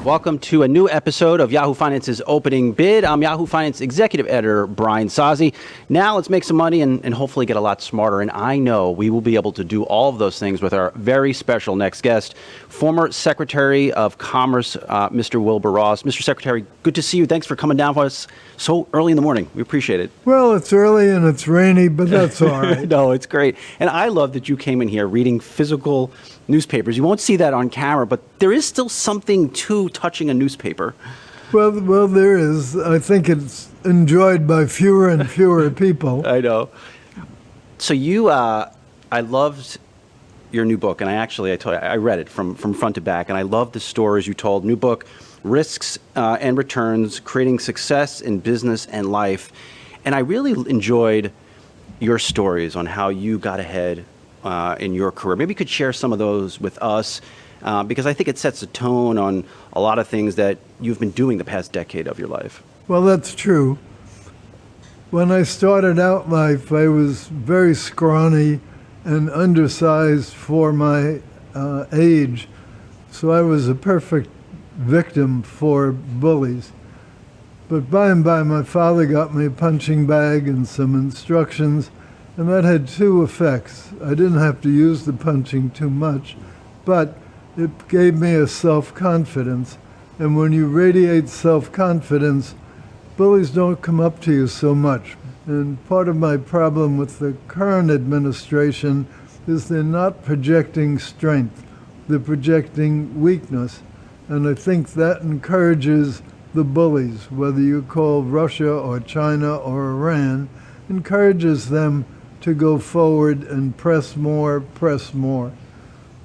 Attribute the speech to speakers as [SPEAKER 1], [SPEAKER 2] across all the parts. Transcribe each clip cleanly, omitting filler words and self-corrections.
[SPEAKER 1] Welcome to a new episode of Yahoo Finance's Opening Bid. I'm Yahoo Finance Executive Editor Brian Sozzi. Now let's make some money and hopefully get a lot smarter. And I know we will be able to do all of those things with our very special next guest, former Secretary of Commerce, Mr. Wilbur Ross. Mr. Secretary, good to see you. Thanks for coming down for us so early in the morning. We appreciate it.
[SPEAKER 2] Well, it's early and it's rainy, but that's all right.
[SPEAKER 1] No, it's great. And I love that you came in here reading physical newspapers. You won't see that on camera, but there is still something to touching a newspaper.
[SPEAKER 2] Well, there is. I think it's enjoyed by fewer and fewer people.
[SPEAKER 1] I know. So you, I loved your new book, and I read it from front to back, and I love the stories you told. New book, Risks and Returns, Creating Success in Business and Life. And I really enjoyed your stories on how you got ahead in your career. Maybe you could share some of those with us, because I think it sets a tone on a lot of things that you've been doing the past decade of your life.
[SPEAKER 2] Well, that's true. When I started out life, I was very scrawny and undersized for my age, so I was a perfect victim for bullies. But by and by, my father got me a punching bag and some instructions, and that had two effects. I didn't have to use the punching too much, but it gave me a self-confidence. And when you radiate self-confidence, bullies don't come up to you so much. And part of my problem with the current administration is they're not projecting strength. They're projecting weakness. And I think that encourages the bullies, whether you call Russia or China or Iran, encourages them to go forward and press more.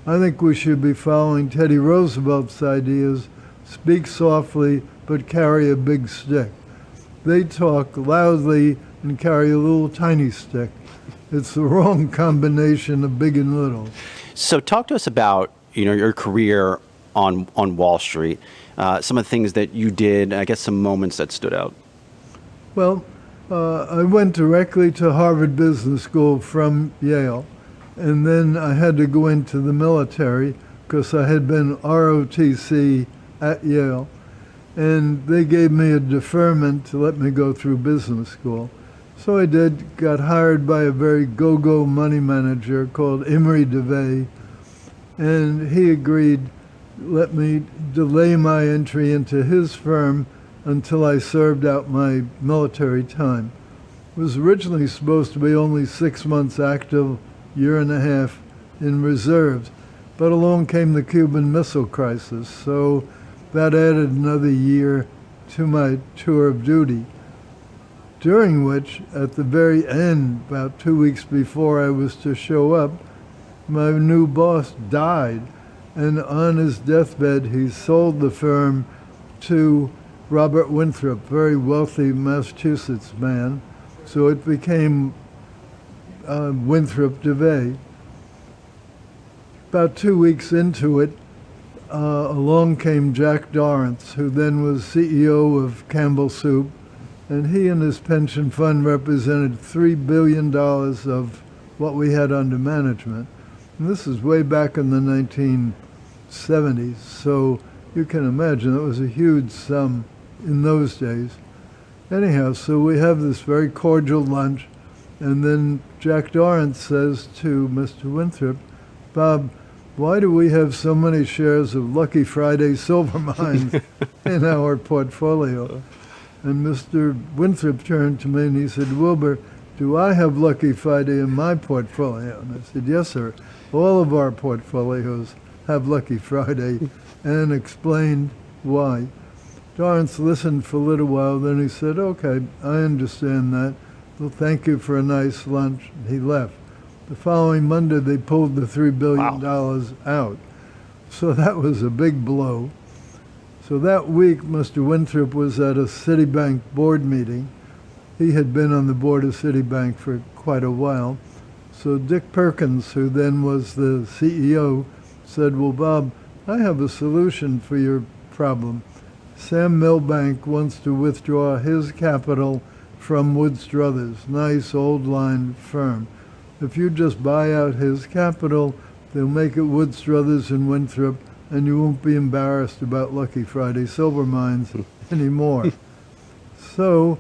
[SPEAKER 2] I think we should be following Teddy Roosevelt's ideas, speak softly, but carry a big stick. They talk loudly and carry a little tiny stick. It's the wrong combination of big and little.
[SPEAKER 1] So talk to us about, your career on Wall Street, some of the things that you did, I guess some moments that stood out.
[SPEAKER 2] Well, I went directly to Harvard Business School from Yale, and then I had to go into the military because I had been ROTC at Yale, and they gave me a deferment to let me go through business school. So I did, got hired by a very go-go money manager called Imre DeVay, and he agreed let me delay my entry into his firm until I served out my military time. It was originally supposed to be only 6 months active, year and a half in reserves, but along came the Cuban Missile Crisis, so that added another year to my tour of duty, during which, at the very end, about 2 weeks before I was to show up, my new boss died, and on his deathbed he sold the firm to Robert Winthrop, very wealthy Massachusetts man. So it became Winthrop DeVay. About 2 weeks into it, along came Jack Dorrance, who then was CEO of Campbell Soup, and he and his pension fund represented $3 billion of what we had under management. And this is way back in the 1970s, so you can imagine it was a huge sum in those days. Anyhow, so we have this very cordial lunch, and then Jack Dorrance says to Mr. Winthrop, "Bob, why do we have so many shares of Lucky Friday Silver Mines in our portfolio?" And Mr. Winthrop turned to me and he said, "Wilbur, do I have Lucky Friday in my portfolio?" And I said, "Yes, sir. All of our portfolios have Lucky Friday," and explained why. Dorrance listened for a little while, then he said, "Okay, I understand that. Well, thank you for a nice lunch." And he left. The following Monday, they pulled the $3 billion out. So that was a big blow. So that week, Mr. Winthrop was at a Citibank board meeting. He had been on the board of Citibank for quite a while. So Dick Perkins, who then was the CEO, said, "Well, Bob, I have a solution for your problem. Sam Milbank wants to withdraw his capital from Wood Struthers, nice old line firm. If you just buy out his capital, they'll make it Wood Struthers and Winthrop, and you won't be embarrassed about Lucky Friday silver mines anymore. So,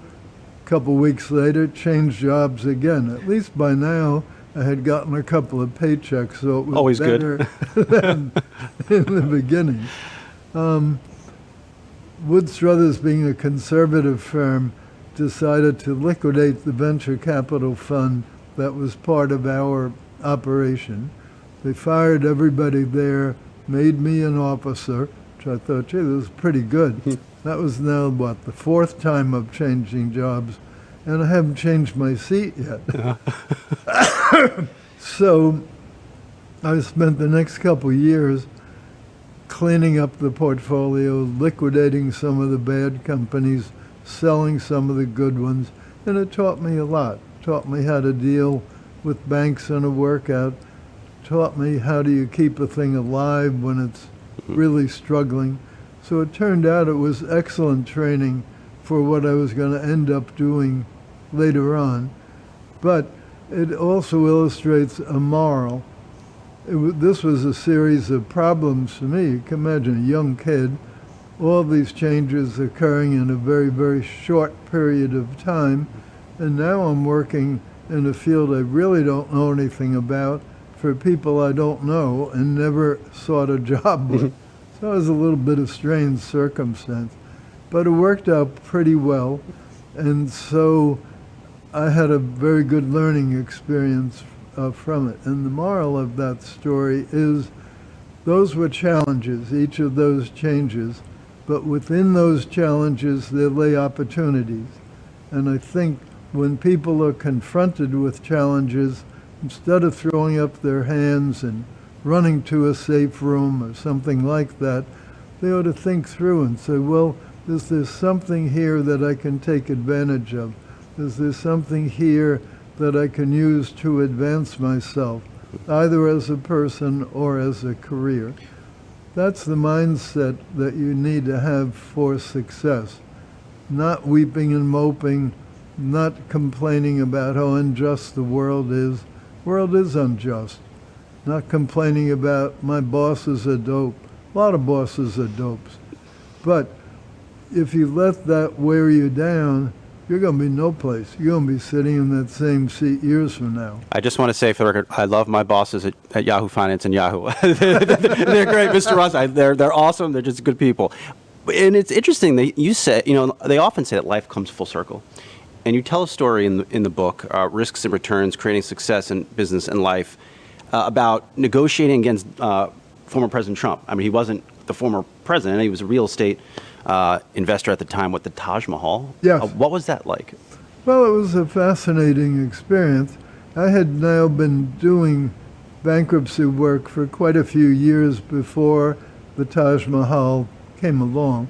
[SPEAKER 2] a couple weeks later, changed jobs again. At least by now, I had gotten a couple of paychecks, so it was
[SPEAKER 1] Always
[SPEAKER 2] better
[SPEAKER 1] good.
[SPEAKER 2] than in the beginning. Wood Struthers, being a conservative firm, decided to liquidate the venture capital fund that was part of our operation. They fired everybody there, made me an officer, which I thought, gee, this is pretty good. That was now, what, the fourth time of changing jobs, and I haven't changed my seat yet. So I spent the next couple years cleaning up the portfolio, liquidating some of the bad companies, selling some of the good ones, and it taught me a lot. Taught me how to deal with banks in a workout, taught me how do you keep a thing alive when it's really struggling. So it turned out it was excellent training for what I was going to end up doing later on. But it also illustrates a moral. This was a series of problems for me. You can imagine a young kid, all these changes occurring in a very, very short period of time. And now I'm working in a field I really don't know anything about for people I don't know and never sought a job with. So it was a little bit of strange circumstance. But it worked out pretty well. And so I had a very good learning experience from it. And the moral of that story is those were challenges, each of those changes. But within those challenges, there lay opportunities. And I think when people are confronted with challenges, instead of throwing up their hands and running to a safe room or something like that, they ought to think through and say, well, is there something here that I can take advantage of? Is there something here that I can use to advance myself, either as a person or as a career? That's the mindset that you need to have for success. Not weeping and moping, not complaining about how unjust the world is. The world is unjust. Not complaining about my boss is a dope. A lot of bosses are dopes. But if you let that wear you down, you're going to be no place. You're going to be sitting in that same seat years from now.
[SPEAKER 1] I just want to say for the record, I love my bosses at Yahoo Finance and Yahoo. They're great, Mr. Ross. They're awesome. They're just good people. And it's interesting that you said, they often say that life comes full circle. And you tell a story in the book, Risks and Returns, Creating Success in Business and Life, about negotiating against former President Trump. I mean, he wasn't the former president. He was a real estate investor at the time with the Taj Mahal.
[SPEAKER 2] Yes.
[SPEAKER 1] What was that like?
[SPEAKER 2] Well, it was a fascinating experience. I had now been doing bankruptcy work for quite a few years before the Taj Mahal came along.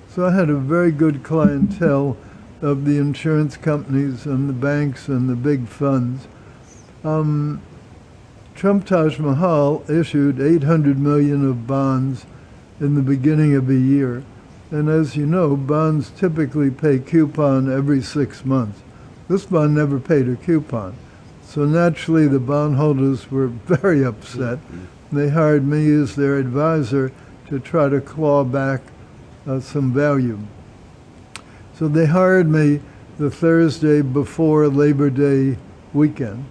[SPEAKER 2] So I had a very good clientele of the insurance companies and the banks and the big funds. Trump Taj Mahal issued $800 million of bonds in the beginning of a year. And as you know, bonds typically pay coupon every 6 months. This bond never paid a coupon. So naturally, the bondholders were very upset. They hired me as their advisor to try to claw back some value. So they hired me the Thursday before Labor Day weekend.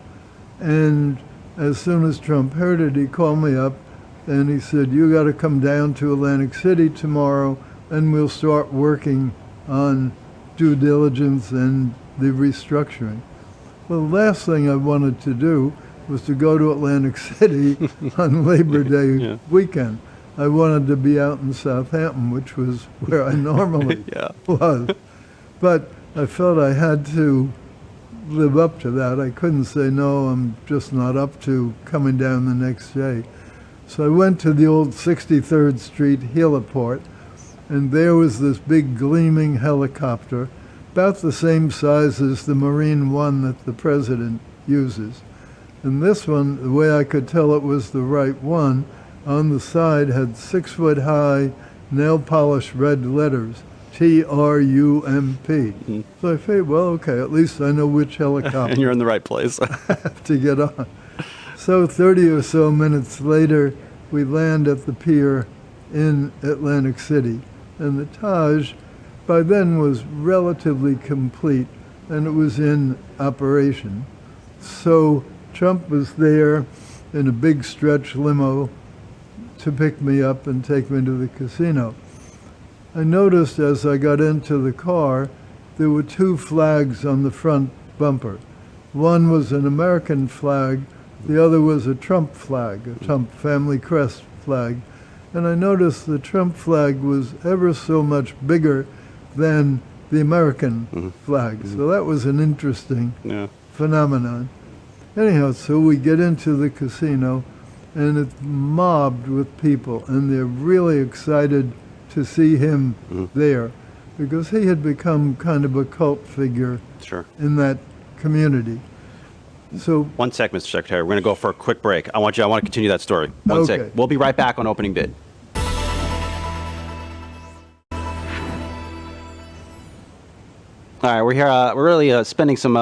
[SPEAKER 2] And as soon as Trump heard it, he called me up and he said, you got to come down to Atlantic City tomorrow and we'll start working on due diligence and the restructuring. Well, the last thing I wanted to do was to go to Atlantic City on Labor Day weekend. I wanted to be out in Southampton, which was where I normally was. But I felt I had to live up to that. I couldn't say, no, I'm just not up to coming down the next day. So I went to the old 63rd Street heliport, and there was this big gleaming helicopter, about the same size as the Marine One that the president uses. And this one, the way I could tell it was the right one, on the side had 6-foot-high, nail-polished red letters, TRUMP. So I figured, well, okay, at least I know which helicopter.
[SPEAKER 1] And you're in the right place.
[SPEAKER 2] I have to get on. So 30 or so minutes later, we land at the pier in Atlantic City. And the Taj, by then, was relatively complete, and it was in operation. So Trump was there in a big stretch limo to pick me up and take me to the casino. I noticed as I got into the car, there were two flags on the front bumper. One was an American flag, the other was a Trump flag, a Trump family crest flag. And I noticed the Trump flag was ever so much bigger than the American flag. So that was an interesting phenomenon. Anyhow, so we get into the casino, and it's mobbed with people, and they're really excited to see him there, because he had become kind of a cult figure in that community. So
[SPEAKER 1] 1 sec, Mr. Secretary. We're going to go for a quick break. I want to continue that story. One sec. We'll be right back on opening bid. All right, we're here. We're really spending some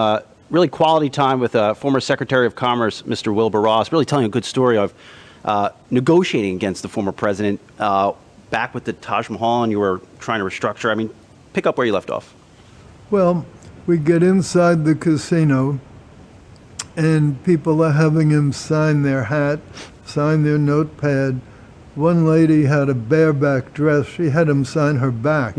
[SPEAKER 1] really quality time with former Secretary of Commerce, Mr. Wilbur Ross, really telling a good story of negotiating against the former president back with the Taj Mahal, and you were trying to restructure. I mean, pick up where you left off.
[SPEAKER 2] Well, we get inside the casino, and people are having him sign their hat, sign their notepad. One lady had a bareback dress. She had him sign her back.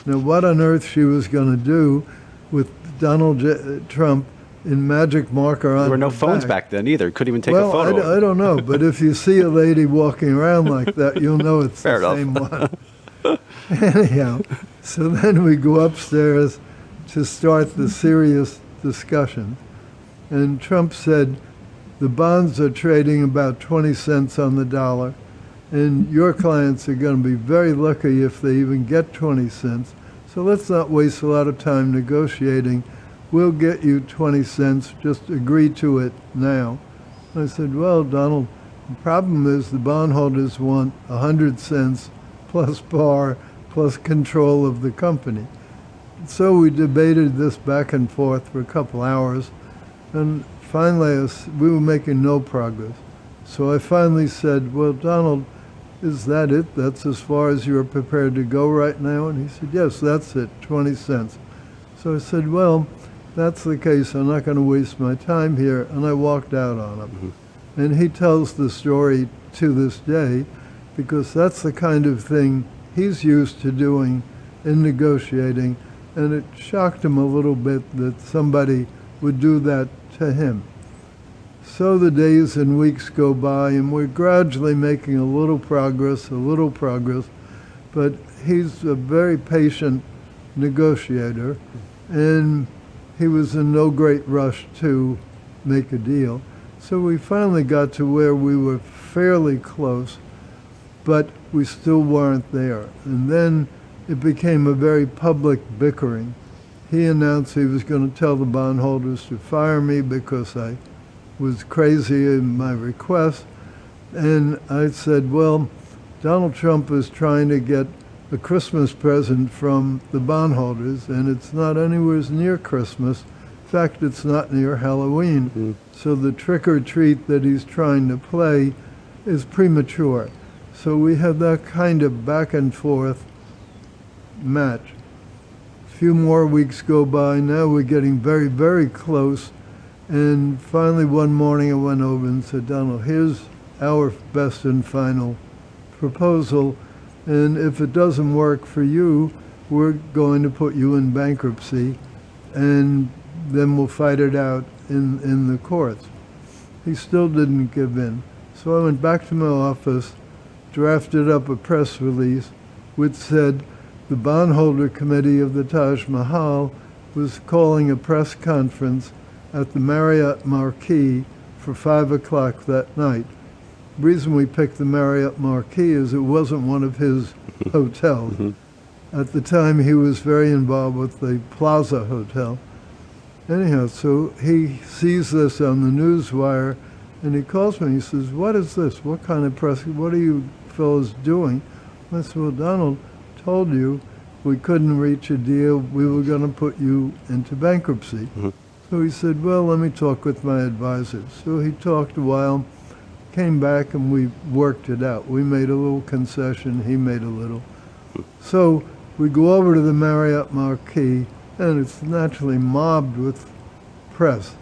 [SPEAKER 2] Now, what on earth she was going to do with Donald Trump in magic marker on
[SPEAKER 1] There were no phones back then either. Couldn't even take a photo.
[SPEAKER 2] Well, I don't know, but if you see a lady walking around like that, you'll know it's
[SPEAKER 1] Fair
[SPEAKER 2] the
[SPEAKER 1] enough.
[SPEAKER 2] same one. Anyhow, so then we go upstairs to start the serious discussion. And Trump said, the bonds are trading about 20 cents on the dollar, and your clients are going to be very lucky if they even get 20 cents. So let's not waste a lot of time negotiating. We'll get you 20 cents. Just agree to it now. I said, well, Donald, the problem is the bondholders want 100 cents plus par plus control of the company. So we debated this back and forth for a couple hours, and finally we were making no progress. So I finally said, well, Donald, is that it? That's as far as you're prepared to go right now? And he said, yes, that's it, 20 cents. So I said, well, that's the case. I'm not going to waste my time here. And I walked out on him. And he tells the story to this day, because that's the kind of thing he's used to doing in negotiating. And it shocked him a little bit that somebody would do that to him. So the days and weeks go by, and we're gradually making a little progress, but he's a very patient negotiator, and he was in no great rush to make a deal. So we finally got to where we were fairly close, but we still weren't there. And then it became a very public bickering. He announced he was going to tell the bondholders to fire me because I was crazy in my request. And I said, well, Donald Trump is trying to get a Christmas present from the bondholders, and it's not anywhere near Christmas. In fact, it's not near Halloween. So the trick or treat that he's trying to play is premature. So we had that kind of back and forth match. A few more weeks go by. Now we're getting very, very close. And finally, one morning I went over and said, Donald, here's our best and final proposal. And if it doesn't work for you, we're going to put you in bankruptcy, and then we'll fight it out in the courts. He still didn't give in. So I went back to my office, drafted up a press release which said the bondholder committee of the Taj Mahal was calling a press conference at the Marriott Marquis for 5 o'clock that night. The reason we picked the Marriott Marquis is it wasn't one of his hotels. At the time, he was very involved with the Plaza Hotel. Anyhow, so he sees this on the newswire, and he calls me. He says, what is this? What kind of press? What are you fellows doing? I said, well, Donald told you we couldn't reach a deal. We were going to put you into bankruptcy. So he said, well, let me talk with my advisors. So he talked a while, came back and we worked it out. We made a little concession, he made a little. So we go over to the Marriott Marquis, and it's naturally mobbed with press.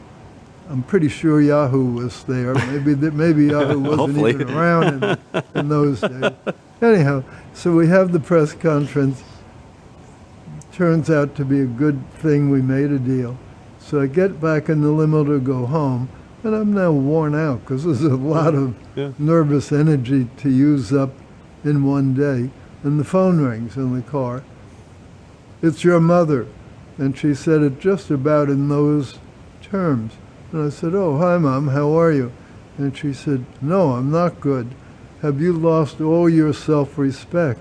[SPEAKER 2] I'm pretty sure Yahoo was there. Maybe Yahoo wasn't
[SPEAKER 1] Hopefully.
[SPEAKER 2] even around in those days. Anyhow, so we have the press conference. Turns out to be a good thing. We made a deal. So I get back in the limo to go home, and I'm now worn out because there's a lot of nervous energy to use up in one day. And the phone rings in the car. It's your mother. And she said it just about in those terms. And I said, oh, hi, Mom, how are you? And she said, no, I'm not good. Have you lost all your self-respect?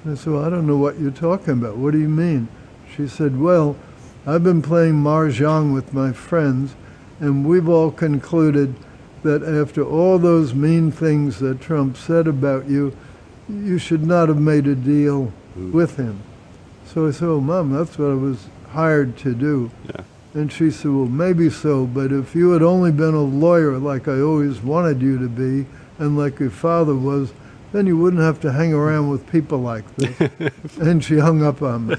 [SPEAKER 2] And I said, well, I don't know what you're talking about. What do you mean? She said, well, I've been playing mahjong with my friends, and we've all concluded that after all those mean things that Trump said about you, you should not have made a deal with him. So I said, oh, Mom, that's what I was hired to do.
[SPEAKER 1] Yeah.
[SPEAKER 2] And she said, well, maybe so, but if you had only been a lawyer like I always wanted you to be, and like your father was, then you wouldn't have to hang around with people like this. And she hung up on me.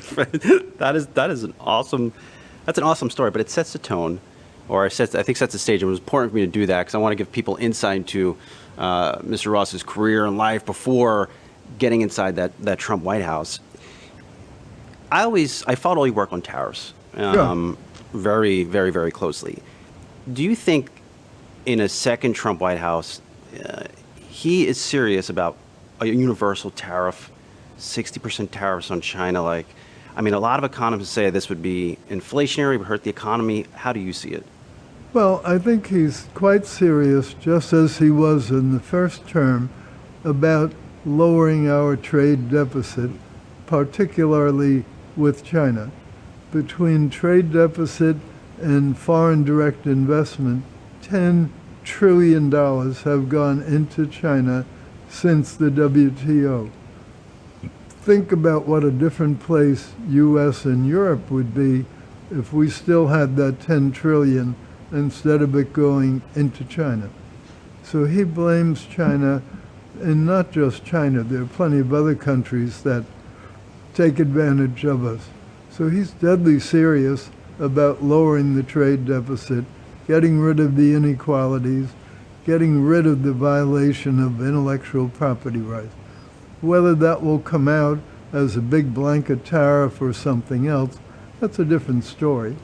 [SPEAKER 1] That's an awesome story, but it sets the tone, or I think sets the stage. It was important for me to do that because I want to give people insight into Mr. Ross's career and life before getting inside that Trump White House. I followed all your work on tariffs very, very, very closely. Do you think in a second Trump White House, he is serious about a universal tariff, 60% tariffs on China? A lot of economists say this would be inflationary, would hurt the economy. How do you see it?
[SPEAKER 2] Well, I think he's quite serious, just as he was in the first term, about lowering our trade deficit, particularly with China. Between trade deficit and foreign direct investment, $10 trillion have gone into China since the WTO. Think about what a different place U.S. and Europe would be if we still had that 10 trillion instead of it going into China. So he blames China, and not just China. There are plenty of other countries that take advantage of us. So he's deadly serious about lowering the trade deficit, getting rid of the inequalities, getting rid of the violation of intellectual property rights. Whether that will come out as a big blanket tariff or something else, that's a different story.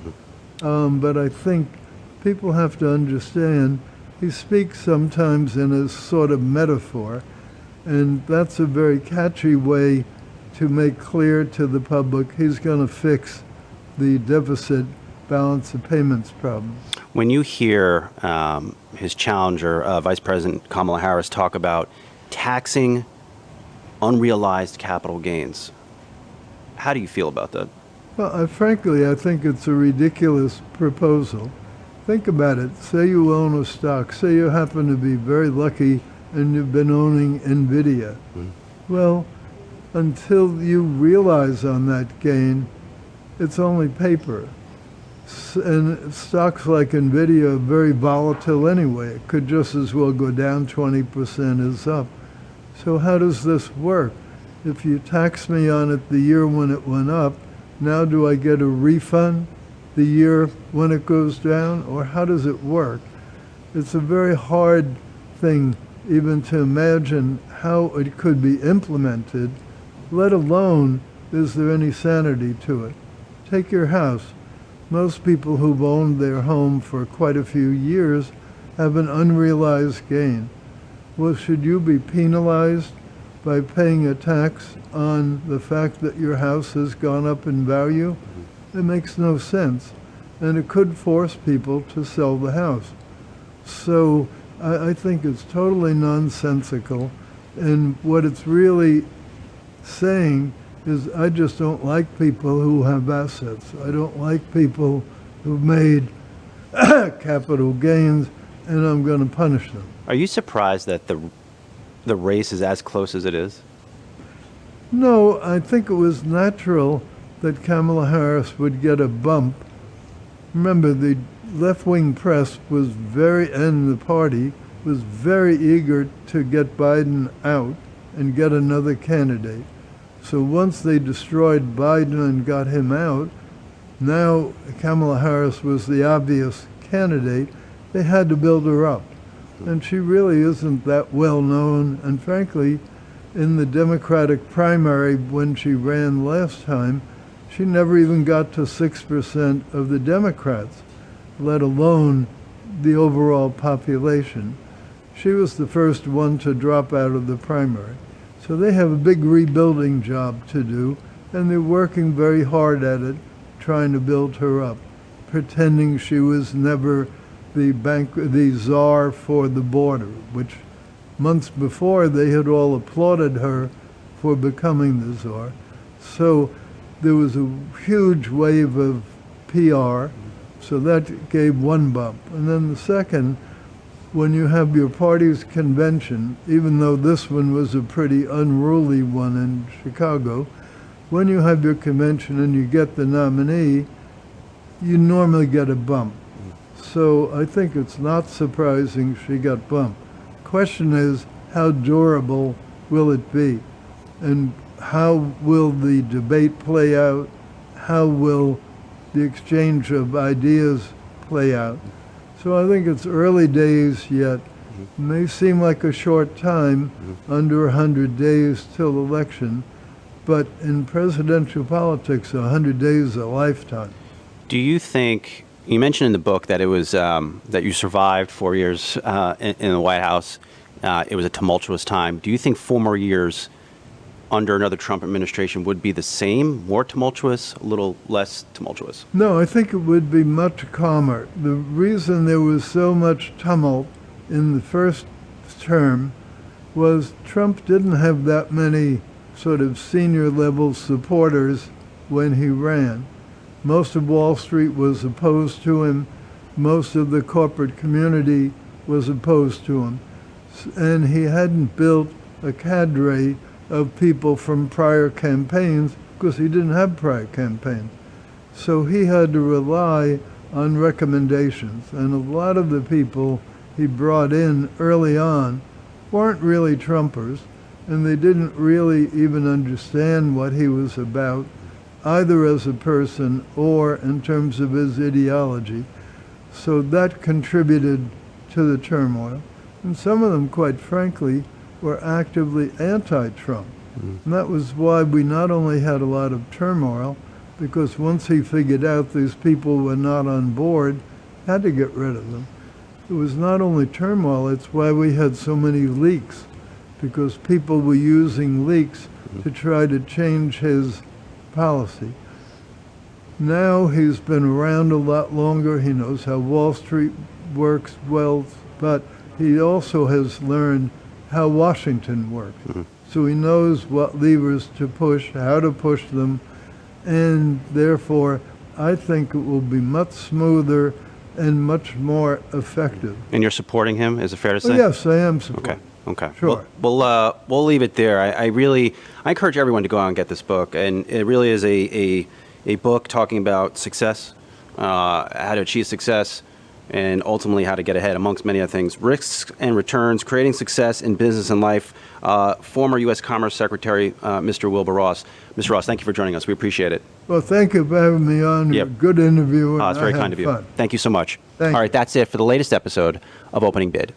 [SPEAKER 2] But I think people have to understand he speaks sometimes in a sort of metaphor, and that's a very catchy way to make clear to the public he's going to fix the deficit balance of payments problem.
[SPEAKER 1] When you hear his challenger, Vice President Kamala Harris, talk about taxing unrealized capital gains, how do you feel about that?
[SPEAKER 2] Well, frankly, I think it's a ridiculous proposal. Think about it. Say you own a stock. Say you happen to be very lucky and you've been owning NVIDIA. Well, until you realize on that gain, it's only paper. And stocks like NVIDIA are very volatile anyway. It could just as well go down 20% as up. So how does this work? If you tax me on it the year when it went up, now do I get a refund the year when it goes down? Or how does it work? It's a very hard thing even to imagine how it could be implemented, let alone is there any sanity to it. Take your house. Most people who've owned their home for quite a few years have an unrealized gain. Well, should you be penalized by paying a tax on the fact that your house has gone up in value? It makes no sense. And it could force people to sell the house. So I think it's totally nonsensical. And what it's really saying is I just don't like people who have assets. I don't like people who've made capital gains, and I'm going to punish them.
[SPEAKER 1] Are you surprised that the race is as close as it is?
[SPEAKER 2] No, I think it was natural that Kamala Harris would get a bump. Remember, the left-wing press and the party was very eager to get Biden out and get another candidate. So once they destroyed Biden and got him out, now Kamala Harris was the obvious candidate. They had to build her up. And she really isn't that well known. And frankly, in the Democratic primary when she ran last time, she never even got to 6% of the Democrats, let alone the overall population. She was the first one to drop out of the primary. So they have a big rebuilding job to do, and they're working very hard at it, trying to build her up, pretending she was never the czar for the border, which months before they had all applauded her for becoming the czar. So there was a huge wave of PR, so that gave one bump. And then the second, when you have your party's convention, even though this one was a pretty unruly one in Chicago, when you have your convention and you get the nominee, you normally get a bump. So I think it's not surprising she got bumped. Question is, how durable will it be? And how will the debate play out? How will the exchange of ideas play out? So I think it's early days yet. It may seem like a short time, under 100 days till election, but in presidential politics, 100 days is a lifetime.
[SPEAKER 1] Do you think, you mentioned in the book that it was, that you survived 4 years in the White House. It was a tumultuous time. Do you think 4 more years under another Trump administration would be the same, more tumultuous, a little less tumultuous?
[SPEAKER 2] No, I think it would be much calmer. The reason there was so much tumult in the first term was Trump didn't have that many sort of senior level supporters when he ran. Most of Wall Street was opposed to him. Most of the corporate community was opposed to him. And he hadn't built a cadre of people from prior campaigns because he didn't have prior campaigns. So he had to rely on recommendations. And a lot of the people he brought in early on weren't really Trumpers, and they didn't really even understand what he was about, either as a person or in terms of his ideology. So that contributed to the turmoil. And some of them, quite frankly, were actively anti-Trump. And that was why we not only had a lot of turmoil, because once he figured out these people were not on board, had to get rid of them. It was not only turmoil, it's why we had so many leaks, because people were using leaks to try to change his policy. Now he's been around a lot longer. He knows how Wall Street works well, but he also has learned how Washington works. So he knows what levers to push, how to push them, and therefore I think it will be much smoother and much more effective.
[SPEAKER 1] And you're supporting him, is it fair to say?
[SPEAKER 2] Well, yes, I am supporting.
[SPEAKER 1] Okay.
[SPEAKER 2] Sure.
[SPEAKER 1] We'll leave it there. I encourage everyone to go out and get this book, and it really is a book talking about success, how to achieve success, and ultimately how to get ahead, amongst many other things. Risks and returns, creating success in business and life. Former U.S. Commerce Secretary, Mr. Wilbur Ross. Mr. Ross, thank you for joining us. We appreciate it.
[SPEAKER 2] Well, thank you for having me on. You're a good interview. And
[SPEAKER 1] it's very kind of you. Thank you so much. All right, that's it for the latest episode of Opening Bid.